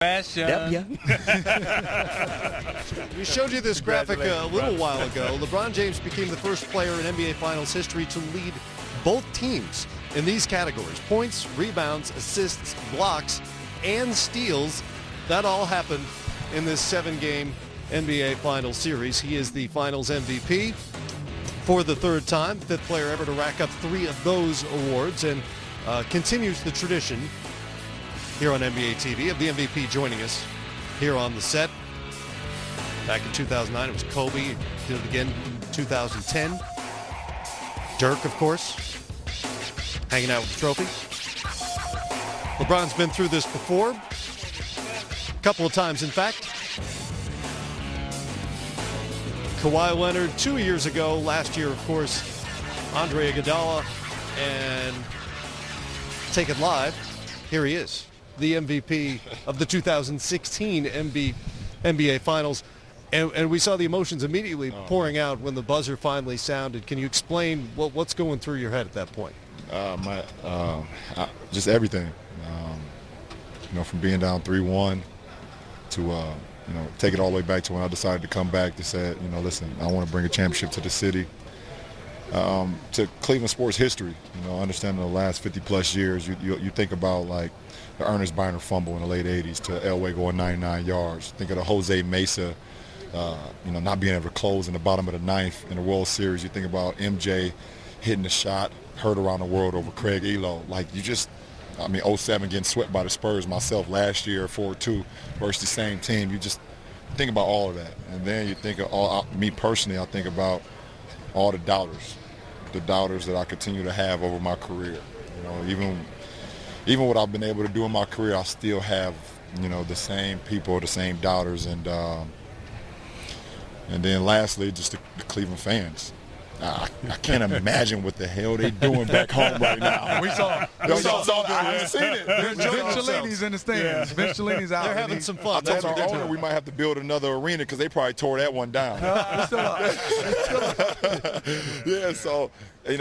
Fashion. Yep. We showed you this graphic a little while ago. LeBron James became the first player in NBA Finals history to lead both teams in these categories: points, rebounds, assists, blocks, and steals. That all happened in this 7-game NBA Finals series. He is the Finals MVP for the third time, fifth player ever to rack up 3 of those awards, and continues the tradition here on NBA TV of the MVP joining us here on the set. Back in 2009, it was Kobe. Did it again in 2010. Dirk, of course, hanging out with the trophy. LeBron's been through this before, a couple of times, in fact. Kawhi Leonard 2 years ago. Last year, of course, Andre Iguodala. And take it live. Here he is, the MVP of the 2016 NBA Finals. And we saw the emotions immediately pouring out when the buzzer finally sounded. Can you explain what's going through your head at that point? Just everything. From being down 3-1 to, take it all the way back to when I decided to come back to say, listen, I want to bring a championship to the city. To Cleveland sports history, understanding the last 50-plus years, you think about, like, the Ernest Biner fumble in the late 80s to Elway going 99 yards. Think of the Jose Mesa, not being able to close in the bottom of the ninth in the World Series. You think about MJ hitting the shot, heard around the world over Craig Elo. Like, 07 getting swept by the Spurs myself last year, 4-2 versus the same team. You just think about all of that. And then you think of me personally, I think about all the doubters that I continue to have over my career. Even what I've been able to do in my career, I still have, the same people, the same doubters, and then lastly, just the Cleveland fans. I can't imagine what the hell they doing back home right now. We saw. I haven't seen it. Vince Cellini's in the stands. Vince Cellini's out. They're having some fun. I told our owner we might have to build another arena because they probably tore that one down. It's still up. Yeah, so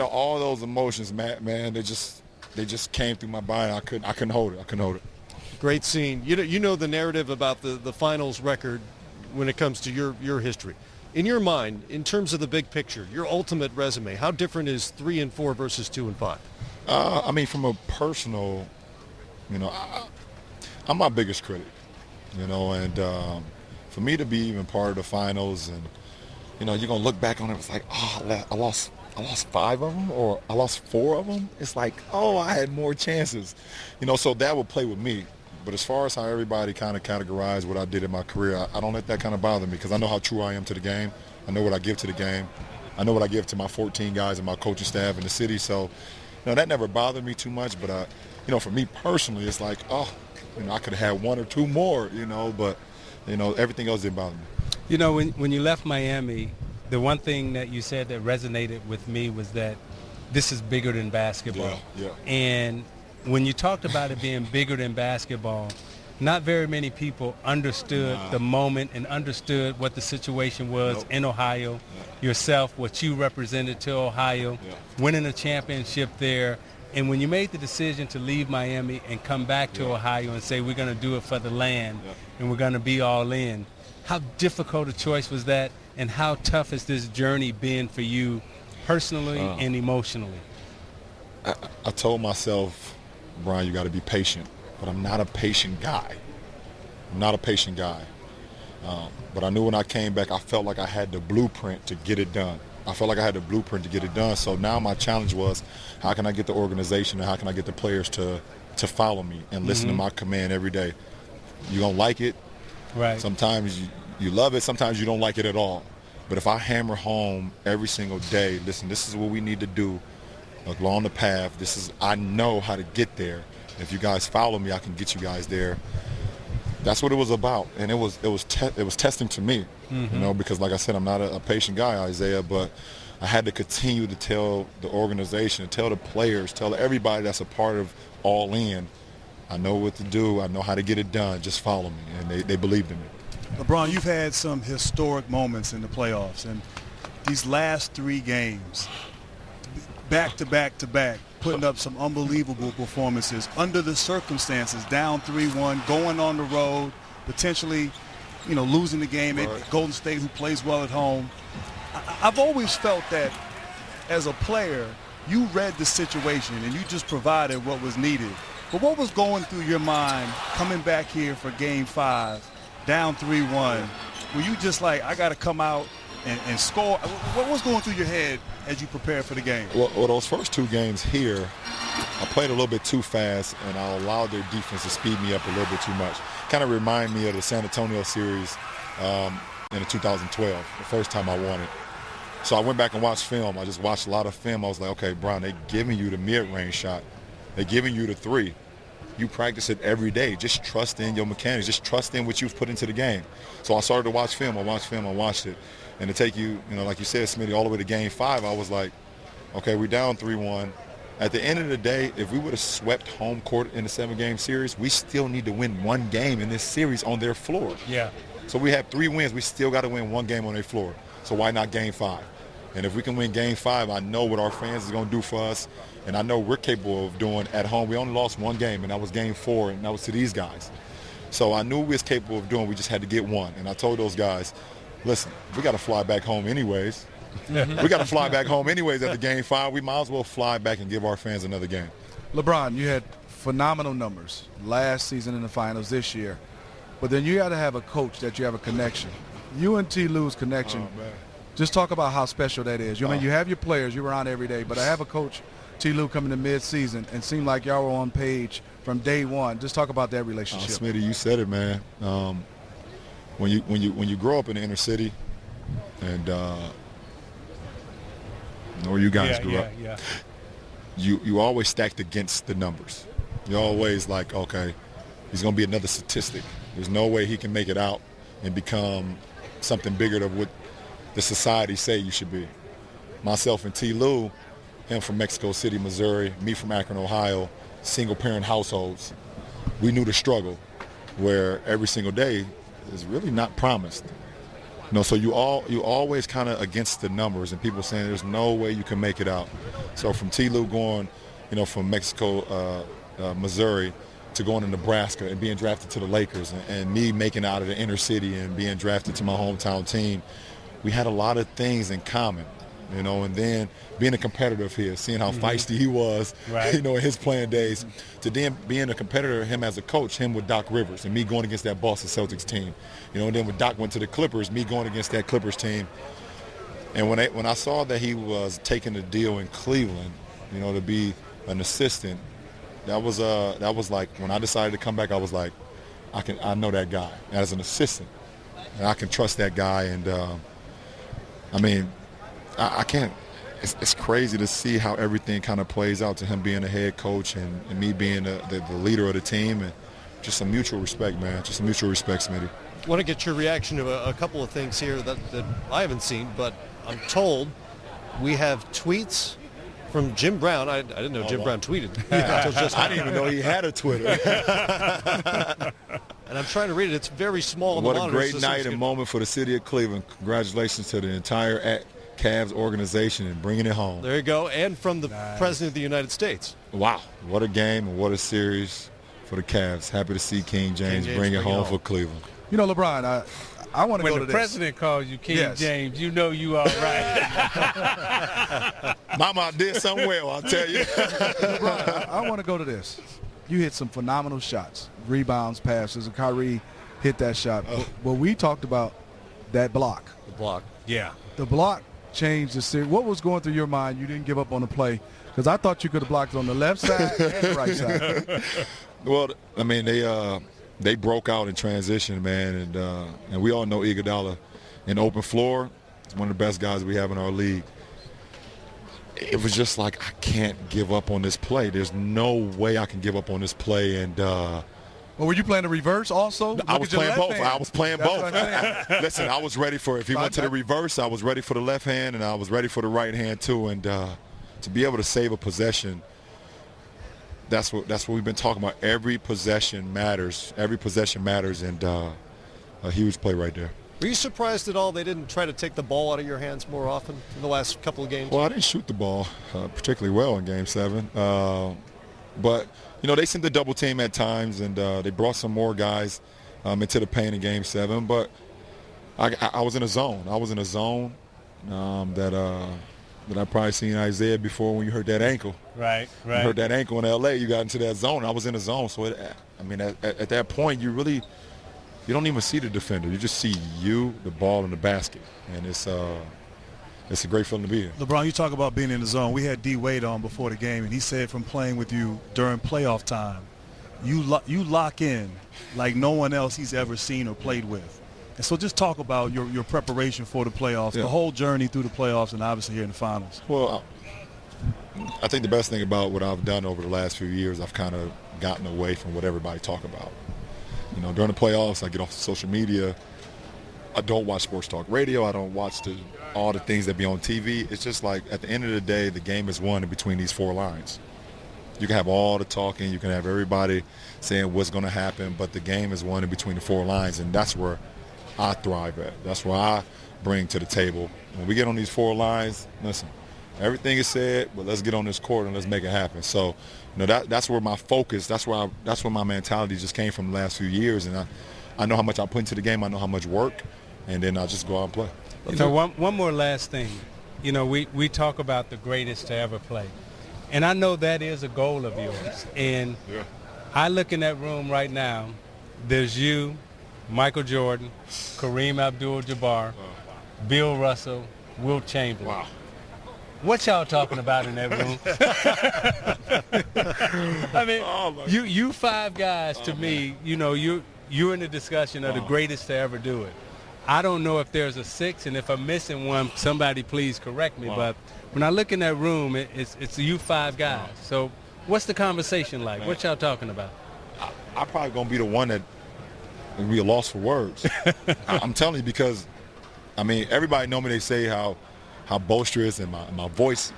all those emotions, man, they just came through my body. I couldn't hold it. Great scene. You know the narrative about the finals record when it comes to your history. In your mind, in terms of the big picture, your ultimate resume, how different is 3 and 4 versus 2 and 5? From a personal, I'm my biggest critic, and for me to be even part of the finals, and you're gonna look back on it, it's like, I lost 5 of them, or I lost 4 of them. It's like, I had more chances, so that would play with me. But as far as how everybody kind of categorized what I did in my career, I don't let that kind of bother me, because I know how true I am to the game. I know what I give to the game. I know what I give to my 14 guys and my coaching staff in the city. So, that never bothered me too much. But, for me personally, it's like, I could have had 1 or 2 more, but, everything else didn't bother me. When you left Miami, the one thing that you said that resonated with me was that this is bigger than basketball. Yeah. And when you talked about it being bigger than basketball, not very many people understood the moment and understood what the situation was in Ohio, yourself, what you represented to Ohio, winning a championship there. And when you made the decision to leave Miami and come back to Ohio and say, we're going to do it for the land and we're going to be all in, how difficult a choice was that, and how tough has this journey been for you personally and emotionally? I told myself, Brian, you got to be patient, but I'm not a patient guy. But I knew when I came back, I felt like I had the blueprint to get it done. So now my challenge was, how can I get the organization and how can I get the players to follow me and listen to my command every day? You don't like it. Right. Sometimes you love it. Sometimes you don't like it at all. But if I hammer home every single day, listen, this is what we need to do along the path. I know how to get there. If you guys follow me, I can get you guys there. That's what it was about, and it was testing to me, because like I said, I'm not a patient guy, Isaiah, but I had to continue to tell the organization, tell the players, tell everybody that's a part of All In, I know what to do, I know how to get it done, just follow me, and they believed in me. LeBron, you've had some historic moments in the playoffs, and these last 3 games, back to back to back, putting up some unbelievable performances under the circumstances, down 3-1, going on the road, potentially, losing the game at Golden State, who plays well at home. I've always felt that as a player, you read the situation and you just provided what was needed. But what was going through your mind coming back here for Game 5, down 3-1? Were you just like, I got to come out and score? What was going through your head as you prepared for the game? Well, those first 2 games here, I played a little bit too fast, and I allowed their defense to speed me up a little bit too much. Kind of remind me of the San Antonio series in 2012, the first time I won it. So I went back and watched film. I just watched a lot of film. I was like, okay, Brian, they're giving you the mid-range shot. They're giving you the 3. You practice it every day. Just trust in your mechanics. Just trust in what you've put into the game. So I started to watch film. I watched it. And to take you, like you said, Smitty, all the way to Game 5, I was like, okay, we're down 3-1. At the end of the day, if we would have swept home court in the 7-game series, we still need to win 1 game in this series on their floor. Yeah. So we have 3 wins. We still got to win 1 game on their floor. So why not Game 5? And if we can win Game 5, I know what our fans is going to do for us, and I know we're capable of doing at home. We only lost 1 game, and that was Game 4, and that was to these guys. So I knew we was capable of doing. We just had to get 1. And I told those guys, listen, we got to fly back home anyways. We got to fly back home anyways after Game 5. We might as well fly back and give our fans another game. LeBron, you had phenomenal numbers last season in the finals this year. But then you got to have a coach that you have a connection. You and T. Lue's connection. Oh, man. Just talk about how special that is. You have your players, you're around every day, but I have a coach, T. Lue, coming to mid-season and seemed like y'all were on page from day one. Just talk about that relationship. Smitty, you said it, man. When you grow up in the inner city, and where you guys grew up, you always stacked against the numbers. You're always like, okay, he's going to be another statistic. There's no way he can make it out and become something bigger than what the society say you should be. Myself and T. Lue, him from Mexico City, Missouri, me from Akron, Ohio, single-parent households, we knew the struggle where every single day is really not promised. So you always kind of against the numbers, and people saying there's no way you can make it out. So from T. Lue going, from Mexico, Missouri, to going to Nebraska and being drafted to the Lakers, and me making it out of the inner city and being drafted to my hometown team, we had a lot of things in common, and then being a competitor of his, seeing how feisty he was, in his playing days, to then being a competitor, him as a coach, him with Doc Rivers, and me going against that Boston Celtics team, and then when Doc went to the Clippers, me going against that Clippers team. And when I saw that he was taking a deal in Cleveland, to be an assistant, that was like, when I decided to come back, I was like, I know that guy as an assistant, and I can trust that guy. And I can't. It's crazy to see how everything kind of plays out, to him being a head coach and me being the leader of the team, and just a mutual respect, man. Just a mutual respect, Smitty. I want to get your reaction to a couple of things here that I haven't seen, but I'm told we have tweets from Jim Brown. I didn't know Jim Brown tweeted. Until just I didn't even know he had a Twitter. And I'm trying to read it. It's very small. What a great night and moment for the city of Cleveland. Congratulations to the entire Cavs organization and bringing it home. There you go. And from the President of the United States. Wow. What a game and what a series for the Cavs. Happy to see King James bring it home for Cleveland. LeBron, I want to go to this. When the president calls you King James, you know you all right. Mama did something well, I'll tell you. LeBron, I want to go to this. You hit some phenomenal shots, rebounds, passes, and Kyrie hit that shot. But we talked about that block. The block. Yeah. The block changed the series. What was going through your mind? You didn't give up on the play, because I thought you could have blocked it on the left side and the right side. Well, they broke out in transition, man, and we all know Iguodala in open floor. He's one of the best guys we have in our league. It was just like, I can't give up on this play. There's no way I can give up on this play. And well, were you playing the reverse also? I was playing both. I was playing both. Listen, I was ready for it. If he went to the reverse, I was ready for the left hand, and I was ready for the right hand too. And to be able to save a possession, that's what we've been talking about. Every possession matters. Every possession matters, and a huge play right there. Were you surprised at all they didn't try to take the ball out of your hands more often in the last couple of games? Well, I didn't shoot the ball particularly well in Game 7. But, they sent the double team at times, and they brought some more guys into the paint in Game 7. But I was in a zone. I was in a zone that I probably seen Isaiah before when you hurt that ankle. Right. You hurt that ankle in L.A., you got into that zone. I was in a zone. So, at that point, you don't even see the defender. You just see the ball, in the basket. And it's a great feeling to be in. LeBron, you talk about being in the zone. We had D. Wade on before the game, and he said from playing with you during playoff time, you lock in like no one else he's ever seen or played with. And so just talk about your preparation for the playoffs, the whole journey through the playoffs, and obviously here in the finals. Well, I think the best thing about what I've done over the last few years, I've kind of gotten away from what everybody talk about. During the playoffs, I get off social media. I don't watch sports talk radio. I don't watch all the things that be on TV. It's just like at the end of the day, the game is won in between these four lines. You can have all the talking. You can have everybody saying what's going to happen, but the game is won in between the four lines, and that's where I thrive at. That's where I bring to the table. When we get on these four lines, listen, everything is said, but let's get on this court and let's make it happen. So, that's where my focus, that's where my mentality just came from the last few years, and I know how much I put into the game. I know how much work, and then I just go out and play. So one more last thing. We talk about the greatest to ever play, and I know that is a goal of yours. And I look in that room right now. There's you, Michael Jordan, Kareem Abdul-Jabbar, Bill Russell, Wilt Chamberlain. Wow. What y'all talking about in that room? I mean, you five guys, to me, you're in the discussion of the greatest to ever do it. I don't know if there's a sixth, and if I'm missing one, somebody please correct me. But when I look in that room, it's you five guys. So what's the conversation like? What y'all talking about? I'm probably going to be the one that will be a loss for words. I'm telling you, because, everybody know me. They say how boisterous and my voice,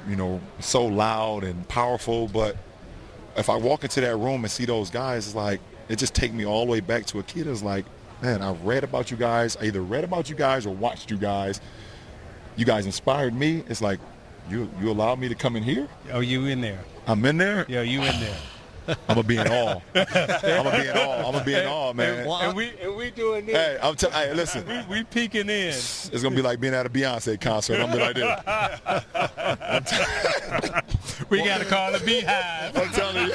so loud and powerful. But if I walk into that room and see those guys, it's like it just take me all the way back to a kid. It's like, man, I read about you guys. I either read about you guys or watched you guys. You guys inspired me. It's like you allowed me to come in here. Oh, you in there? I'm in there. Yeah, you in there. I'm gonna be in awe. I'm gonna be in awe, man. And we doing this. Hey, hey, listen. We peeking in. It's gonna be like being at a Beyonce concert. I'm gonna be like this. We gotta call the Beehive. I'm telling you.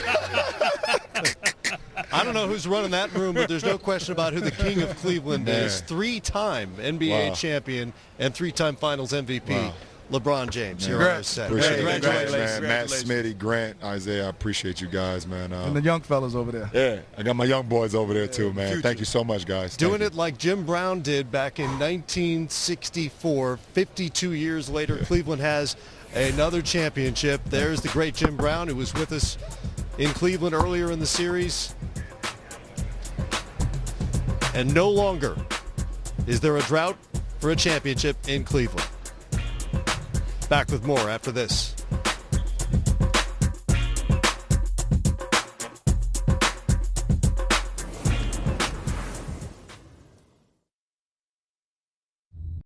I don't know who's running that room, but there's no question about who the king of Cleveland is. 3-time NBA champion and 3-time Finals MVP. LeBron James, here on our set. Congratulations, man. Matt, Smitty, Grant, Isaiah, I appreciate you guys, man. And the young fellas over there. Yeah, I got my young boys over there too, man. Thank you so much, guys. Doing it like Jim Brown did back in 1964. 52 years later, Cleveland has another championship. There's the great Jim Brown, who was with us in Cleveland earlier in the series. And no longer is there a drought for a championship in Cleveland. Back with more after this.